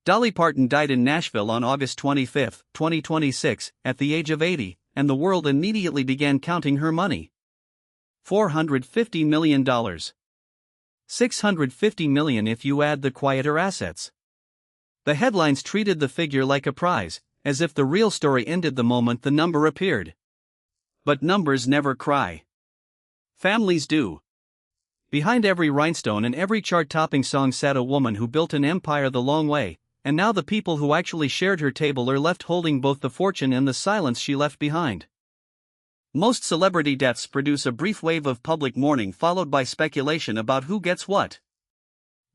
Dolly Parton died in Nashville on August 25, 2026, at the age of 80, and the world immediately began counting her money. $450 million. $650 million if you add the quieter assets. The headlines treated the figure like a prize, as if the real story ended the moment the number appeared. But numbers never cry. Families do. Behind every rhinestone and every chart-topping song sat a woman who built an empire the long way, and now the people who actually shared her table are left holding both the fortune and the silence she left behind. Most celebrity deaths produce a brief wave of public mourning followed by speculation about who gets what.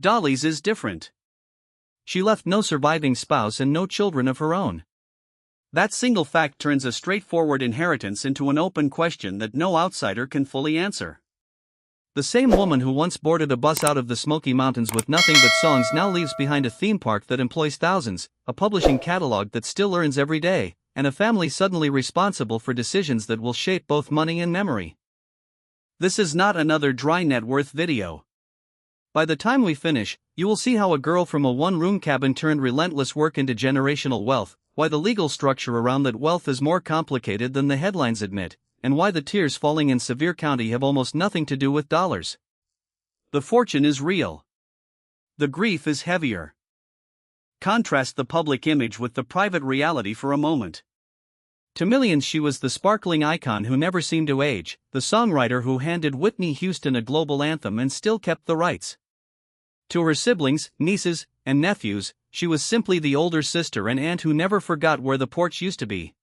Dolly's is different. She left no surviving spouse and no children of her own. That single fact turns a straightforward inheritance into an open question that no outsider can fully answer. The same woman who once boarded a bus out of the Smoky Mountains with nothing but songs now leaves behind a theme park that employs thousands, a publishing catalog that still earns every day, and a family suddenly responsible for decisions that will shape both money and memory. This is not another dry net worth video. By the time we finish, you will see how a girl from a one-room cabin turned relentless work into generational wealth, why the legal structure around that wealth is more complicated than the headlines admit, and why the tears falling in Sevier County have almost nothing to do with dollars. The fortune is real. The grief is heavier. Contrast the public image with the private reality for a moment. To millions she was the sparkling icon who never seemed to age, the songwriter who handed Whitney Houston a global anthem and still kept the rights. To her siblings, nieces, and nephews, she was simply the older sister and aunt who never forgot where the porch used to be.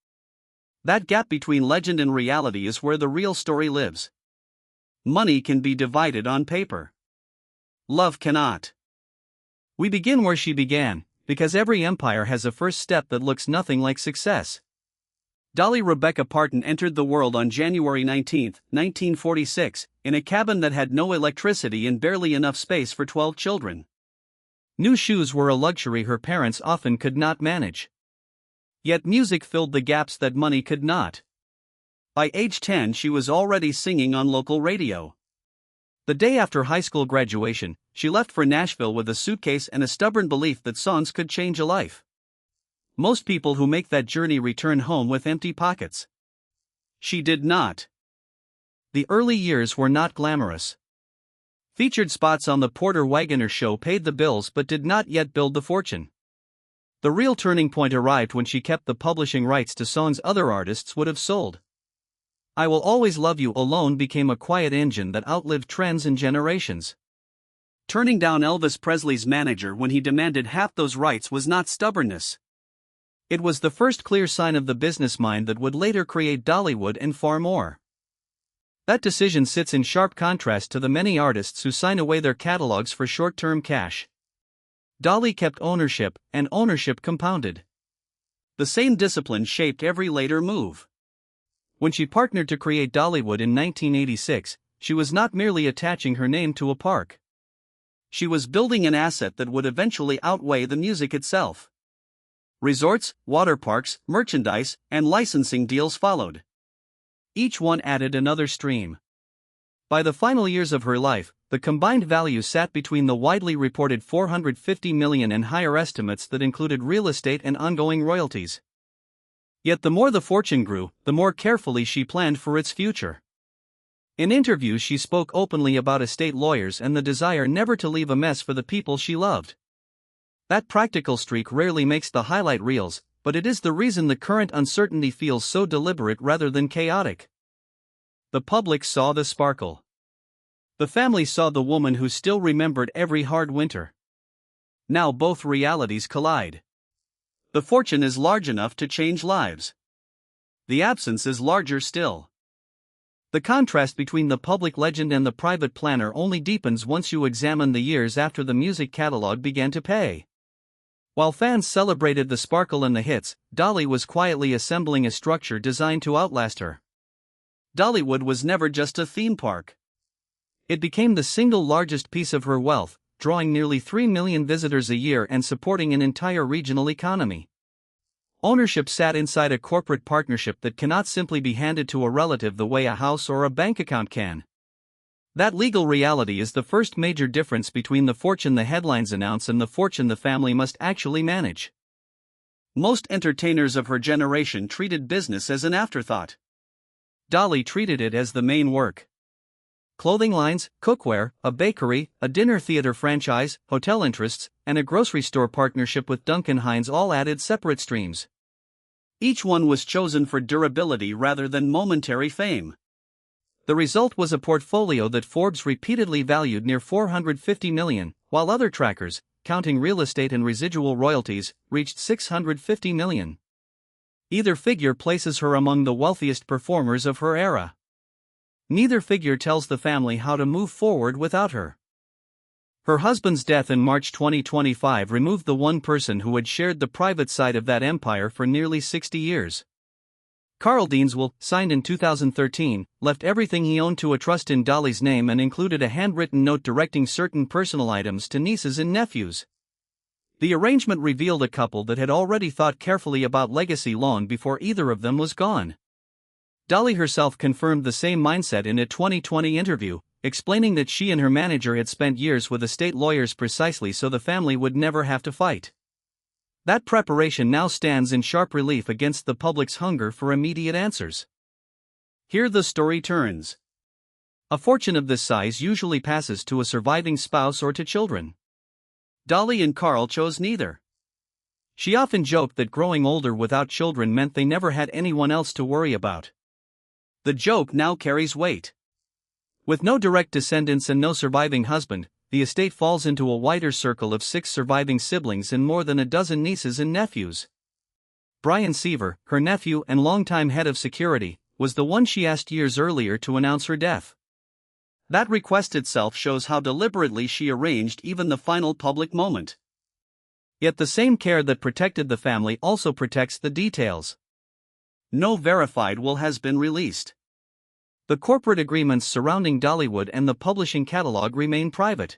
That gap between legend and reality is where the real story lives. Money can be divided on paper. Love cannot. We begin where she began, because every empire has a first step that looks nothing like success. Dolly Rebecca Parton entered the world on January 19, 1946, in a cabin that had no electricity and barely enough space for 12 children. New shoes were a luxury her parents often could not manage. Yet music filled the gaps that money could not. By age 10 she was already singing on local radio. The day after high school graduation, she left for Nashville with a suitcase and a stubborn belief that songs could change a life. Most people who make that journey return home with empty pockets. She did not. The early years were not glamorous. Featured spots on the Porter Wagoner show paid the bills but did not yet build the fortune. The real turning point arrived when she kept the publishing rights to songs other artists would have sold. I Will Always Love You alone became a quiet engine that outlived trends and generations. Turning down Elvis Presley's manager when he demanded half those rights was not stubbornness. It was the first clear sign of the business mind that would later create Dollywood and far more. That decision sits in sharp contrast to the many artists who sign away their catalogs for short-term cash. Dolly kept ownership, and ownership compounded. The same discipline shaped every later move. When she partnered to create Dollywood in 1986, she was not merely attaching her name to a park. She was building an asset that would eventually outweigh the music itself. Resorts, water parks, merchandise, and licensing deals followed. Each one added another stream. By the final years of her life, the combined value sat between the widely reported $450 million and higher estimates that included real estate and ongoing royalties. Yet the more the fortune grew, the more carefully she planned for its future. In interviews she spoke openly about estate lawyers and the desire never to leave a mess for the people she loved. That practical streak rarely makes the highlight reels, but it is the reason the current uncertainty feels so deliberate rather than chaotic. The public saw the sparkle. The family saw the woman who still remembered every hard winter. Now both realities collide. The fortune is large enough to change lives. The absence is larger still. The contrast between the public legend and the private planner only deepens once you examine the years after the music catalog began to pay. While fans celebrated the sparkle and the hits, Dolly was quietly assembling a structure designed to outlast her. Dollywood was never just a theme park. It became the single largest piece of her wealth, drawing nearly 3 million visitors a year and supporting an entire regional economy. Ownership sat inside a corporate partnership that cannot simply be handed to a relative the way a house or a bank account can. That legal reality is the first major difference between the fortune the headlines announce and the fortune the family must actually manage. Most entertainers of her generation treated business as an afterthought. Dolly treated it as the main work. Clothing lines, cookware, a bakery, a dinner theater franchise, hotel interests, and a grocery store partnership with Duncan Hines all added separate streams. Each one was chosen for durability rather than momentary fame. The result was a portfolio that Forbes repeatedly valued near $450 million, while other trackers, counting real estate and residual royalties, reached $650 million. Either figure places her among the wealthiest performers of her era. Neither figure tells the family how to move forward without her. Her husband's death in March 2025 removed the one person who had shared the private side of that empire for nearly 60 years. Carl Dean's will, signed in 2013, left everything he owned to a trust in Dolly's name and included a handwritten note directing certain personal items to nieces and nephews. The arrangement revealed a couple that had already thought carefully about legacy long before either of them was gone. Dolly herself confirmed the same mindset in a 2020 interview, explaining that she and her manager had spent years with estate lawyers precisely so the family would never have to fight. That preparation now stands in sharp relief against the public's hunger for immediate answers. Here the story turns. A fortune of this size usually passes to a surviving spouse or to children. Dolly and Carl chose neither. She often joked that growing older without children meant they never had anyone else to worry about. The joke now carries weight. With no direct descendants and no surviving husband, the estate falls into a wider circle of 6 surviving siblings and more than a dozen nieces and nephews. Brian Seaver, her nephew and longtime head of security, was the one she asked years earlier to announce her death. That request itself shows how deliberately she arranged even the final public moment. Yet the same care that protected the family also protects the details. No verified will has been released. The corporate agreements surrounding Dollywood and the publishing catalog remain private.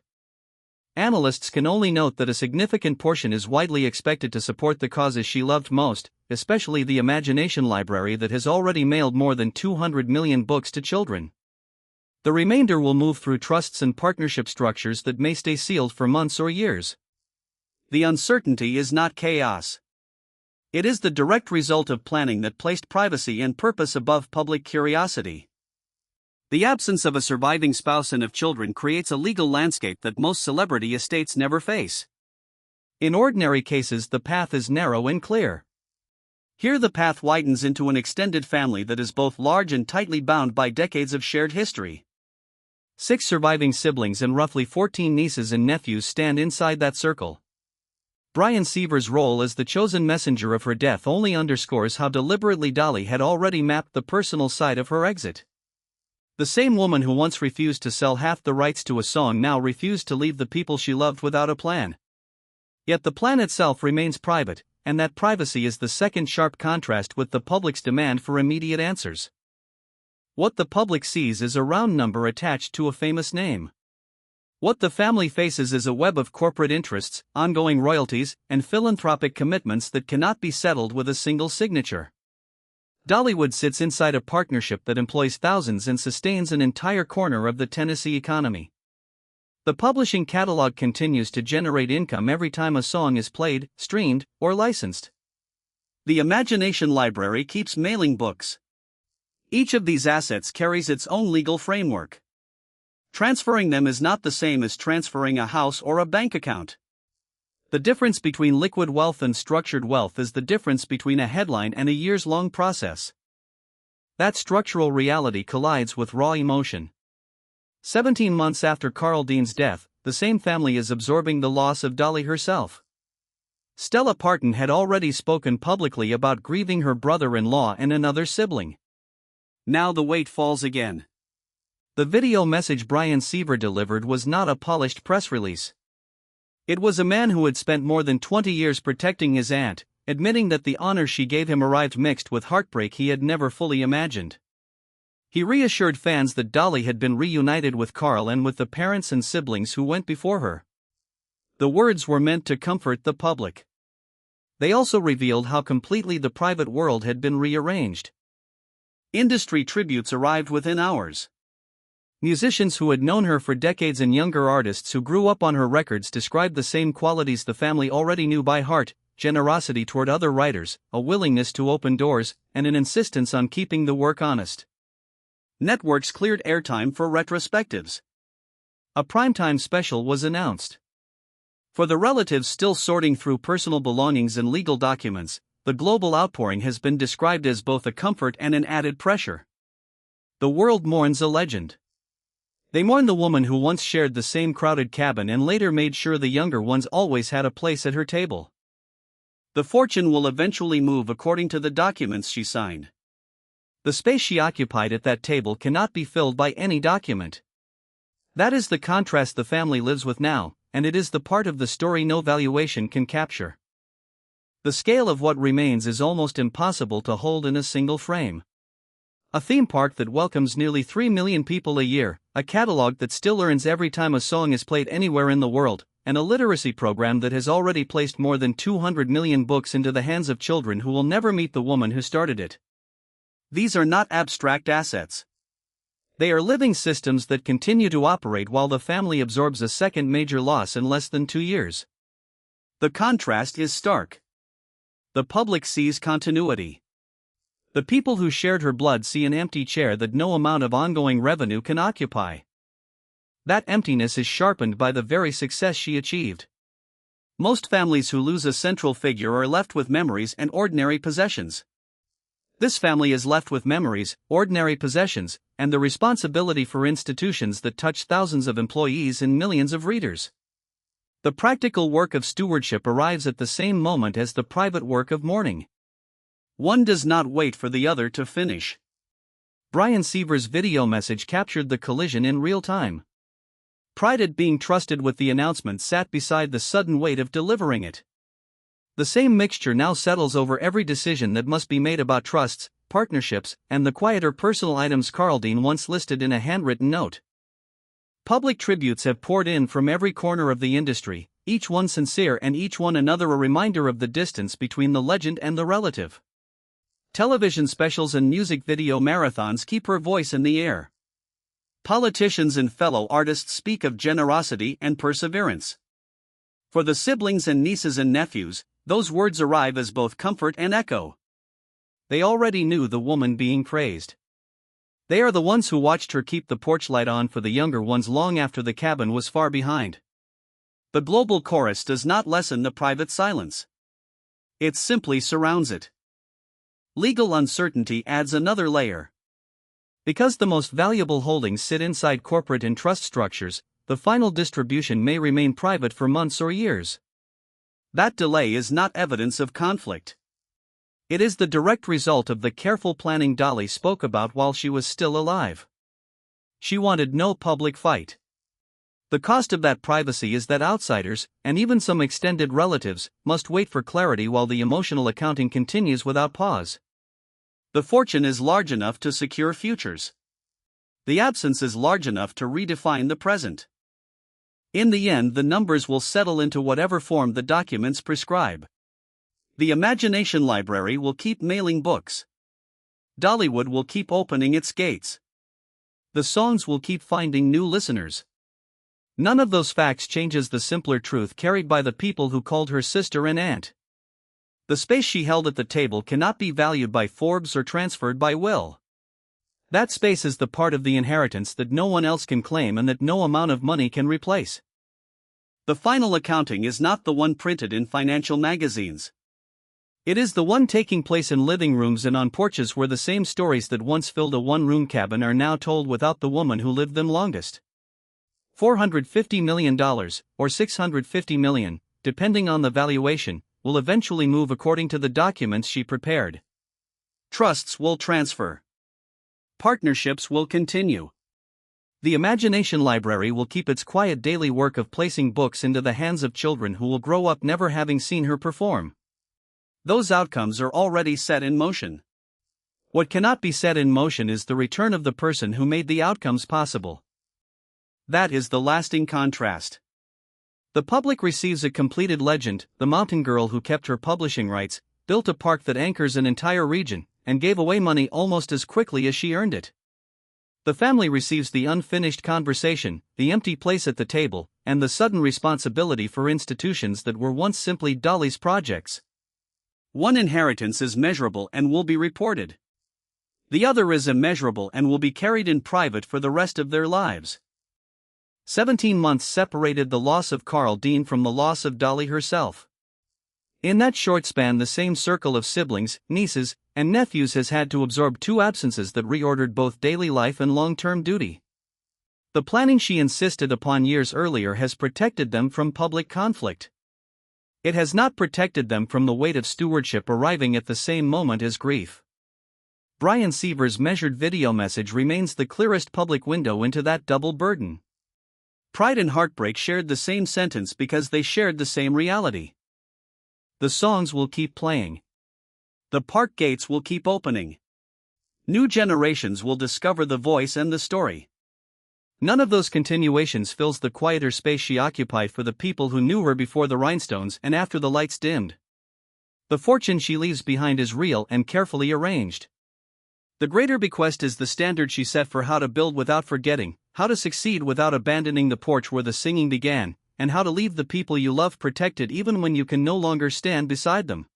Analysts can only note that a significant portion is widely expected to support the causes she loved most, especially the Imagination Library that has already mailed more than 200 million books to children. The remainder will move through trusts and partnership structures that may stay sealed for months or years. The uncertainty is not chaos. It is the direct result of planning that placed privacy and purpose above public curiosity. The absence of a surviving spouse and of children creates a legal landscape that most celebrity estates never face. In ordinary cases, the path is narrow and clear. Here the path widens into an extended family that is both large and tightly bound by decades of shared history. 6 surviving siblings and roughly 14 nieces and nephews stand inside that circle. Brian Seaver's role as the chosen messenger of her death only underscores how deliberately Dolly had already mapped the personal side of her exit. The same woman who once refused to sell half the rights to a song now refused to leave the people she loved without a plan. Yet the plan itself remains private, and that privacy is the second sharp contrast with the public's demand for immediate answers. What the public sees is a round number attached to a famous name. What the family faces is a web of corporate interests, ongoing royalties, and philanthropic commitments that cannot be settled with a single signature. Dollywood sits inside a partnership that employs thousands and sustains an entire corner of the Tennessee economy. The publishing catalog continues to generate income every time a song is played, streamed, or licensed. The Imagination Library keeps mailing books. Each of these assets carries its own legal framework. Transferring them is not the same as transferring a house or a bank account. The difference between liquid wealth and structured wealth is the difference between a headline and a years-long process. That structural reality collides with raw emotion. 17 months after Carl Dean's death, the same family is absorbing the loss of Dolly herself. Stella Parton had already spoken publicly about grieving her brother-in-law and another sibling. Now the weight falls again. The video message Brian Seaver delivered was not a polished press release. It was a man who had spent more than 20 years protecting his aunt, admitting that the honor she gave him arrived mixed with heartbreak he had never fully imagined. He reassured fans that Dolly had been reunited with Carl and with the parents and siblings who went before her. The words were meant to comfort the public. They also revealed how completely the private world had been rearranged. Industry tributes arrived within hours. Musicians who had known her for decades and younger artists who grew up on her records described the same qualities the family already knew by heart: generosity toward other writers, a willingness to open doors, and an insistence on keeping the work honest. Networks cleared airtime for retrospectives. A primetime special was announced. For the relatives still sorting through personal belongings and legal documents, the global outpouring has been described as both a comfort and an added pressure. The world mourns a legend. They mourn the woman who once shared the same crowded cabin and later made sure the younger ones always had a place at her table. The fortune will eventually move according to the documents she signed. The space she occupied at that table cannot be filled by any document. That is the contrast the family lives with now, and it is the part of the story no valuation can capture. The scale of what remains is almost impossible to hold in a single frame. A theme park that welcomes nearly 3 million people a year, a catalog that still earns every time a song is played anywhere in the world, and a literacy program that has already placed more than 200 million books into the hands of children who will never meet the woman who started it. These are not abstract assets. They are living systems that continue to operate while the family absorbs a second major loss in less than 2 years. The contrast is stark. The public sees continuity. The people who shared her blood see an empty chair that no amount of ongoing revenue can occupy. That emptiness is sharpened by the very success she achieved. Most families who lose a central figure are left with memories and ordinary possessions. This family is left with memories, ordinary possessions, and the responsibility for institutions that touch thousands of employees and millions of readers. The practical work of stewardship arrives at the same moment as the private work of mourning. One does not wait for the other to finish. Brian Seaver's video message captured the collision in real time. Pride at being trusted with the announcement sat beside the sudden weight of delivering it. The same mixture now settles over every decision that must be made about trusts, partnerships, and the quieter personal items Carldine once listed in a handwritten note. Public tributes have poured in from every corner of the industry, each one sincere and each one another a reminder of the distance between the legend and the relative. Television specials and music video marathons keep her voice in the air. Politicians and fellow artists speak of generosity and perseverance. For the siblings and nieces and nephews, those words arrive as both comfort and echo. They already knew the woman being praised. They are the ones who watched her keep the porch light on for the younger ones long after the cabin was far behind. The global chorus does not lessen the private silence. It simply surrounds it. Legal uncertainty adds another layer. Because the most valuable holdings sit inside corporate and trust structures, the final distribution may remain private for months or years. That delay is not evidence of conflict. It is the direct result of the careful planning Dolly spoke about while she was still alive. She wanted no public fight. The cost of that privacy is that outsiders, and even some extended relatives, must wait for clarity while the emotional accounting continues without pause. The fortune is large enough to secure futures. The absence is large enough to redefine the present. In the end, the numbers will settle into whatever form the documents prescribe. The imagination library will keep mailing books. Dollywood will keep opening its gates. The songs will keep finding new listeners. None of those facts changes the simpler truth carried by the people who called her sister and aunt. The space she held at the table cannot be valued by Forbes or transferred by will. That space is the part of the inheritance that no one else can claim and that no amount of money can replace. The final accounting is not the one printed in financial magazines. It is the one taking place in living rooms and on porches where the same stories that once filled a one-room cabin are now told without the woman who lived them longest. $450 million, or $650 million, depending on the valuation, will eventually move according to the documents she prepared. Trusts will transfer. Partnerships will continue. The imagination library will keep its quiet daily work of placing books into the hands of children who will grow up never having seen her perform. Those outcomes are already set in motion. What cannot be set in motion is the return of the person who made the outcomes possible. That is the lasting contrast. The public receives a completed legend, the mountain girl who kept her publishing rights, built a park that anchors an entire region, and gave away money almost as quickly as she earned it. The family receives the unfinished conversation, the empty place at the table, and the sudden responsibility for institutions that were once simply Dolly's projects. One inheritance is measurable and will be reported. The other is immeasurable and will be carried in private for the rest of their lives. 17 months separated the loss of Carl Dean from the loss of Dolly herself. In that short span, the same circle of siblings, nieces, and nephews has had to absorb two absences that reordered both daily life and long-term duty. The planning she insisted upon years earlier has protected them from public conflict. It has not protected them from the weight of stewardship arriving at the same moment as grief. Brian Seaver's measured video message remains the clearest public window into that double burden. Pride and heartbreak shared the same sentence because they shared the same reality. The songs will keep playing. The park gates will keep opening. New generations will discover the voice and the story. None of those continuations fills the quieter space she occupied for the people who knew her before the rhinestones and after the lights dimmed. The fortune she leaves behind is real and carefully arranged. The greater bequest is the standard she set for how to build without forgetting, how to succeed without abandoning the porch where the singing began, and how to leave the people you love protected even when you can no longer stand beside them.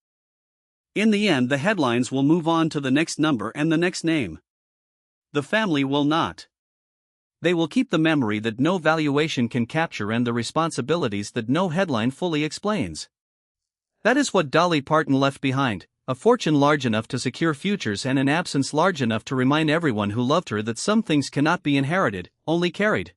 In the end, the headlines will move on to the next number and the next name. The family will not. They will keep the memory that no valuation can capture and the responsibilities that no headline fully explains. That is what Dolly Parton left behind, a fortune large enough to secure futures and an absence large enough to remind everyone who loved her that some things cannot be inherited, only carried.